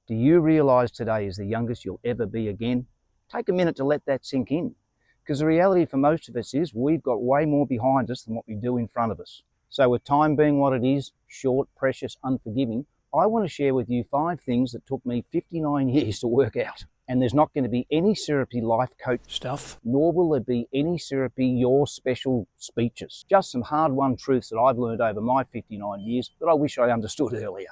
Do you realise today is the youngest you'll ever be again? Take a minute to let that sink in. Because the reality for most of us is we've got way more behind us than what we do in front of us. So with time being what it is, short, precious, unforgiving, I want to share with you 5 things that took me 59 years to work out. And there's not going to be any syrupy life coach stuff, nor will there be any syrupy your special speeches. Just some hard-won truths that I've learned over my 59 years that I wish I understood earlier.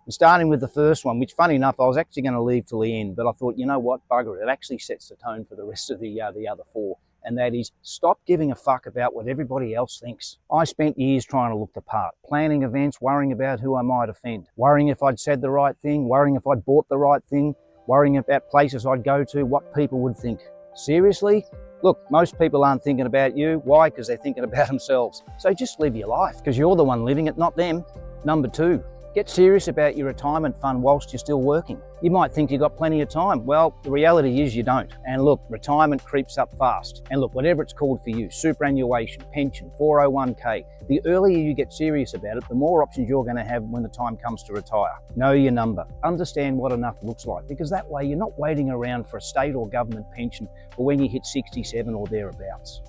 And starting with the first one, which funny enough, I was actually going to leave till the end, but I thought, you know what, bugger it, it actually sets the tone for the rest of the other 4. And that is, stop giving a fuck about what everybody else thinks. I spent years trying to look the part, planning events, worrying about who I might offend, worrying if I'd said the right thing, worrying if I'd bought the right thing, worrying about places I'd go to, what people would think. Seriously? Look, most people aren't thinking about you. Why? Because they're thinking about themselves. So just live your life, because you're the one living it, not them. Number 2. Get serious about your retirement fund whilst you're still working. You might think you've got plenty of time. Well, the reality is you don't. And look, retirement creeps up fast. And look, whatever it's called for you, superannuation, pension, 401k, the earlier you get serious about it, the more options you're going to have when the time comes to retire. Know your number. Understand what enough looks like, because that way you're not waiting around for a state or government pension for when you hit 67 or thereabouts.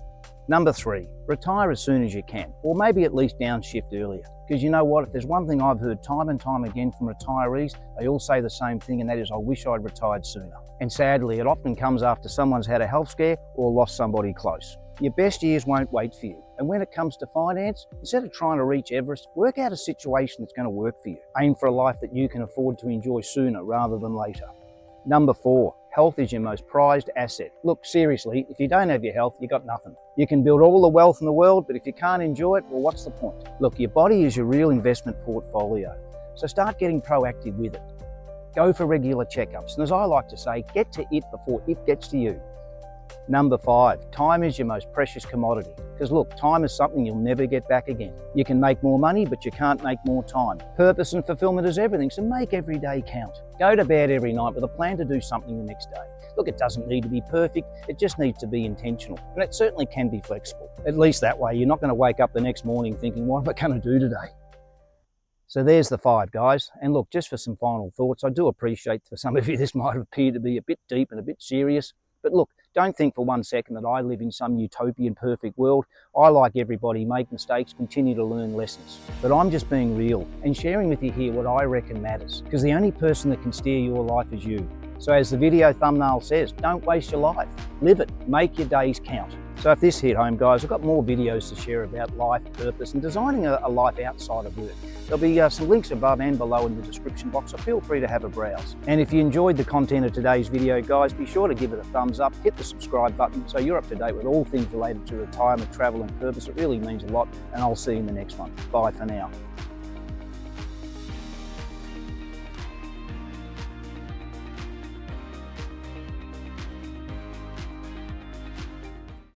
Number 3, retire as soon as you can, or maybe at least downshift earlier. Because you know what, if there's one thing I've heard time and time again from retirees, they all say the same thing, and that is, I wish I'd retired sooner. And sadly, it often comes after someone's had a health scare or lost somebody close. Your best years won't wait for you. And when it comes to finance, instead of trying to reach Everest, work out a situation that's going to work for you. Aim for a life that you can afford to enjoy sooner rather than later. Number 4, health is your most prized asset. Look, seriously, if you don't have your health, you got nothing. You can build all the wealth in the world, but if you can't enjoy it, well, what's the point? Look, your body is your real investment portfolio. So start getting proactive with it. Go for regular checkups. And as I like to say, get to it before it gets to you. Number 5, time is your most precious commodity. Because look, time is something you'll never get back again. You can make more money, but you can't make more time. Purpose and fulfillment is everything, so make every day count. Go to bed every night with a plan to do something the next day. Look, it doesn't need to be perfect, it just needs to be intentional. And it certainly can be flexible. At least that way, you're not going to wake up the next morning thinking, what am I going to do today? So there's the 5, guys. And look, just for some final thoughts, I do appreciate for some of you this might appear to be a bit deep and a bit serious, but look, don't think for one second that I live in some utopian perfect world. I, like everybody, make mistakes, continue to learn lessons. But I'm just being real and sharing with you here what I reckon matters, because the only person that can steer your life is you. So as the video thumbnail says, don't waste your life. Live it. Make your days count. So if this hit home, guys, I've got more videos to share about life, purpose, and designing a life outside of work. There'll be some links above and below in the description box, so feel free to have a browse. And if you enjoyed the content of today's video, guys, be sure to give it a thumbs up, hit the subscribe button so you're up to date with all things related to retirement, travel, and purpose. It really means a lot, and I'll see you in the next one. Bye for now.